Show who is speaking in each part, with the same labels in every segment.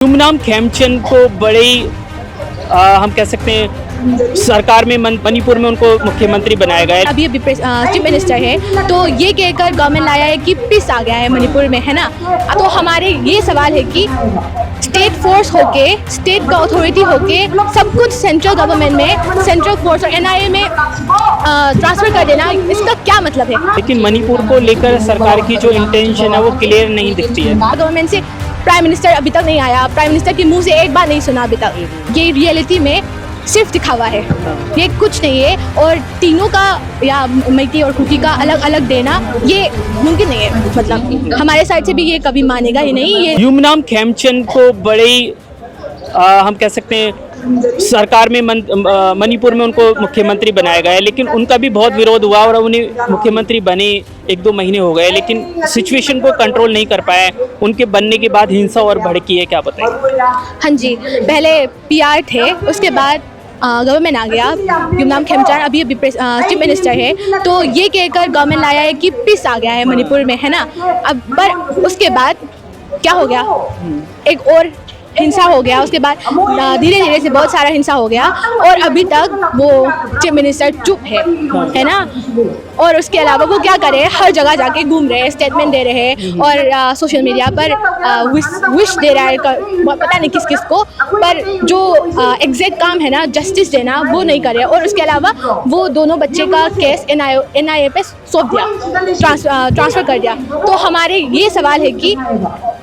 Speaker 1: यूमनाम खेमचंद को बड़े हम कह सकते हैं सरकार में मणिपुर में उनको मुख्यमंत्री बनाया गया है।
Speaker 2: अभी चीफ मिनिस्टर है तो ये कहकर गवर्नमेंट लाया है कि पीस आ गया है मणिपुर में, है ना। तो हमारे ये सवाल है कि स्टेट फोर्स होके, स्टेट का अथॉरिटी होके सब कुछ सेंट्रल गवर्नमेंट में, सेंट्रल फोर्स और एनआईए में ट्रांसफर कर देना, इसका क्या मतलब है।
Speaker 1: लेकिन मणिपुर को लेकर सरकार की जो इंटेंशन है वो क्लियर नहीं दिखती है।
Speaker 2: गवर्नमेंट से प्राइम मिनिस्टर अभी तक नहीं आया, प्राइम मिनिस्टर के मुंह से एक बार नहीं सुना अभी तक। ये रियलिटी में सिर्फ दिखावा है, ये कुछ नहीं है। और तीनों का या मैती और कुकी का अलग अलग देना ये मुमकिन नहीं है। मतलब हमारे साइड से भी ये कभी मानेगा ही नहीं। ये
Speaker 1: यूमनाम खेमचंद को बड़े हम कह सकते हैं सरकार में मणिपुर में उनको मुख्यमंत्री बनाया गया है, लेकिन उनका भी बहुत विरोध हुआ और उन्हें मुख्यमंत्री बने 1-2 महीने हो गए, लेकिन सिचुएशन को कंट्रोल नहीं कर पाए। उनके बनने के बाद हिंसा और भड़की है, क्या बताएं।
Speaker 2: हाँ जी, पहले पीआर थे, उसके बाद गवर्नमेंट आ गया। यूमनाम खेमचंद अभी चीफ मिनिस्टर है तो ये कहकर गवर्नमेंट लाया है कि पीस आ गया है मणिपुर में, है ना। अब पर उसके बाद क्या हो गया, एक और हिंसा हो गया। उसके बाद धीरे धीरे से बहुत सारा हिंसा हो गया और अभी तक वो चीफ मिनिस्टर चुप है ना। और उसके अलावा वो क्या करे, हर जगह जाके घूम रहे हैं, स्टेटमेंट दे रहे हैं और सोशल मीडिया पर विश दे रहा है, पता नहीं किस किस को, पर जो एग्जैक्ट काम है ना, जस्टिस देना, वो नहीं करे। और उसके अलावा वो दोनों बच्चे का केस एनआईए पे सौंप दिया, ट्रांसफ़र कर दिया। तो हमारे ये सवाल है कि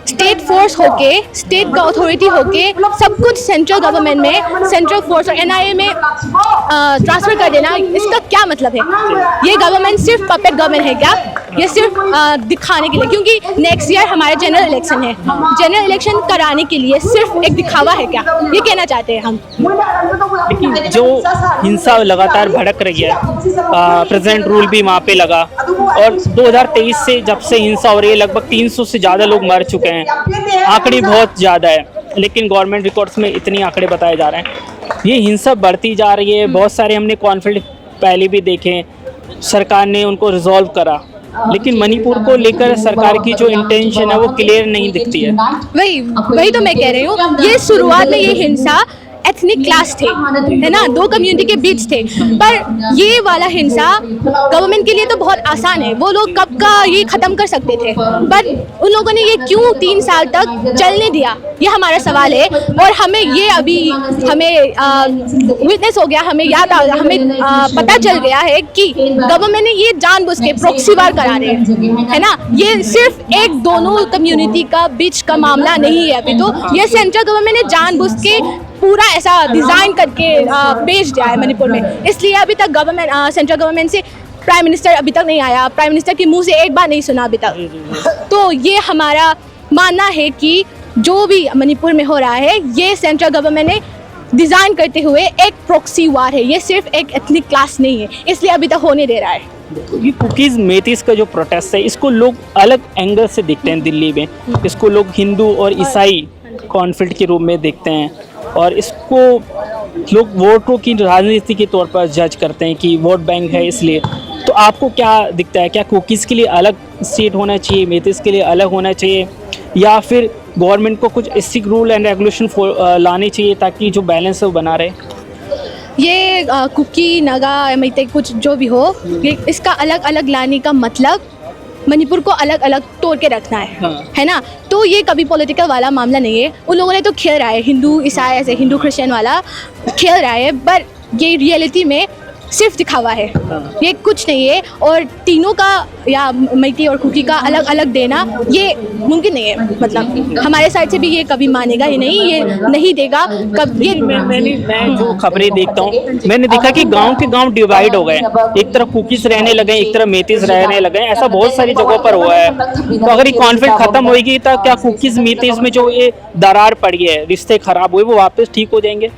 Speaker 2: स्टेट फोर्स होके, स्टेट का अथॉरिटी होके सब कुछ सेंट्रल गवर्नमेंट में, सेंट्रल फोर्स और एनआईए में ट्रांसफ़र कर देना, इसका क्या मतलब है। ये गवर्नमेंट सिर्फ पपेट गवर्नमेंट है क्या, ये सिर्फ दिखाने के लिए, क्योंकि नेक्स्ट ईयर हमारे जनरल इलेक्शन है, जनरल इलेक्शन कराने के लिए सिर्फ एक दिखावा है क्या, ये कहना चाहते हैं हम।
Speaker 1: लेकिन जो हिंसा लगातार भड़क रही है, प्रेसिडेंट रूल भी वहाँ पे लगा और 2023 से जब से हिंसा हो रही है लगभग 300 से ज़्यादा लोग मर चुके हैं। आंकड़े बहुत ज़्यादा है, लेकिन गवर्नमेंट रिकॉर्ड्स में इतने आंकड़े बताए जा रहे हैं। ये हिंसा बढ़ती जा रही है। बहुत सारे हमने कॉन्फ्लिक्ट पहले भी देखे, सरकार ने उनको रिजॉल्व करा, लेकिन मणिपुर को लेकर सरकार की जो इंटेंशन है वो क्लियर नहीं दिखती है।
Speaker 2: वही तो मैं कह रही हूँ। ये शुरुआत में ये हिंसा एथनिक क्लास थे, है ना, 2 कम्युनिटी के बीच थे, पर ये वाला हिंसा गवर्नमेंट के लिए तो बहुत आसान है, वो लोग कब का ये ख़त्म कर सकते थे, पर उन लोगों ने ये क्यों 3 साल तक चलने दिया, ये हमारा सवाल है। और हमें ये अभी विटनेस हो गया, हमें याद आ, हमें पता चल गया है कि गवर्नमेंट ने ये जानबूझ के प्रॉक्सी वार करा रहे हैं, है ना। ये सिर्फ एक दोनों कम्युनिटी का बीच का मामला नहीं है अभी, तो ये सेंट्रल गवर्नमेंट ने जानबूझ के पूरा ऐसा डिज़ाइन करके भेज दिया है मणिपुर में। इसलिए अभी तक गवर्नमेंट, सेंट्रल गवर्नमेंट से प्राइम मिनिस्टर अभी तक नहीं आया, प्राइम मिनिस्टर के मुंह से एक बार नहीं सुना अभी तक। तो ये हमारा मानना है कि जो भी मणिपुर में हो रहा है ये सेंट्रल गवर्नमेंट ने डिज़ाइन करते हुए एक प्रॉक्सी वार है, ये सिर्फ एक एथनिक क्लास नहीं है, इसलिए अभी तक होने दे रहा है।
Speaker 1: ये कुकीज़ मेतीस का जो प्रोटेस्ट है, इसको लोग अलग एंगल से देखते हैं दिल्ली में। इसको लोग हिंदू और ईसाई कॉन्फ्लिक्ट के रूप में देखते हैं और इसको लोग वोटों की राजनीति के तौर पर जज करते हैं कि वोट बैंक है इसलिए। तो आपको क्या दिखता है, क्या कुकीज़ के लिए अलग सीट होना चाहिए, मेतीस के लिए अलग होना चाहिए, या फिर गवर्नमेंट को कुछ स्ट्रिक्ट रूल एंड रेगुलेशन लाने चाहिए ताकि जो बैलेंस है वो बना रहे।
Speaker 2: ये कुकी, नगा, मैते कुछ जो भी हो, ये इसका अलग अलग लाने का मतलब मणिपुर को अलग अलग तोड़ के रखना है ना। तो ये कभी पॉलिटिकल वाला मामला नहीं है। उन लोगों ने तो खेल रहा है, हिंदू ईसाई ऐसे हिंदू क्रिश्चियन वाला खेल रहा है, पर ये रियलिटी में सिर्फ दिखावा है, ये कुछ नहीं है। और तीनों का या मैती और कुकी का अलग अलग देना ये मुमकिन नहीं है। मतलब हमारे साइड से भी ये कभी मानेगा ही नहीं, ये नहीं देगा कब। ये
Speaker 1: मैं जो खबरें देखता हूँ, मैंने देखा कि गांव के गांव डिवाइड हो गए, एक तरफ कुकीज़ रहने लगे, एक तरफ मेतीस रहने लगे। ऐसा बहुत सारी जगहों पर हुआ है। तो अगर ये कॉन्फ्लिक्ट खत्म होगी तो क्या कुकीज़ मेतीस में जो ये दरार पड़ी है, रिश्ते खराब हुए, वो वापस ठीक हो जाएंगे?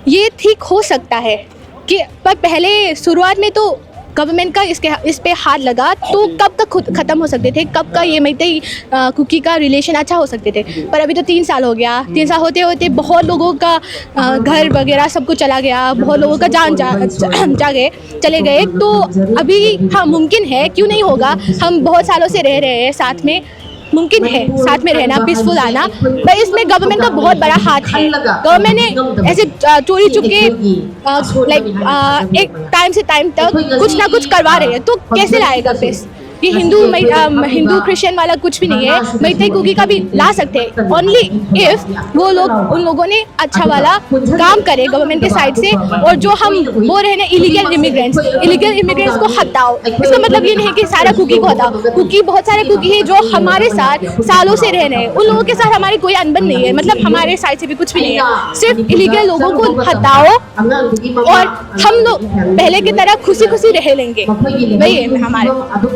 Speaker 2: ये ठीक हो सकता है कि, पर पहले शुरुआत में तो गवर्नमेंट का इस पे हाथ लगा तो कब तक ख़त्म हो सकते थे, कब का ये मैते कुकी का रिलेशन अच्छा हो सकते थे। पर अभी तो 3 साल हो गया, 3 साल होते होते बहुत लोगों का घर वगैरह सब कुछ चला गया, बहुत लोगों का जान चले गए। तो अभी हाँ मुमकिन है, क्यों नहीं होगा, हम बहुत सालों से रह रहे हैं साथ में, मुमकिन है साथ में रहना, पीसफुल आना, पर इसमें गवर्नमेंट का बहुत बड़ा हाथ है। गवर्नमेंट ने ऐसे चोरी चुपके एक टाइम से टाइम तक कुछ ना कुछ करवा रहे हैं, तो कैसे लाएगा पीस? ये हिंदू क्रिश्चियन वाला कुछ भी नहीं है। मैते कुकी का भी ला सकते हैं, ओनली इफ वो लोग उन लोगों ने अच्छा वाला काम करे गवर्नमेंट के साइड से। और जो हम बोल रहे हैं इलीगल इमिग्रेंट्स को हटाओ, इसका मतलब ये नहीं है कि सारा कुकी को हटाओ। कुकी बहुत सारे कुकी है जो हमारे साथ सालों से रह रहे हैं, उन लोगों के साथ हमारी कोई अनबन नहीं है, मतलब हमारे साइड से भी कुछ भी नहीं है। सिर्फ इलीगल लोगों को हटाओ और हम लोग पहले की तरह खुशी खुशी रह लेंगे, वही है हमारे।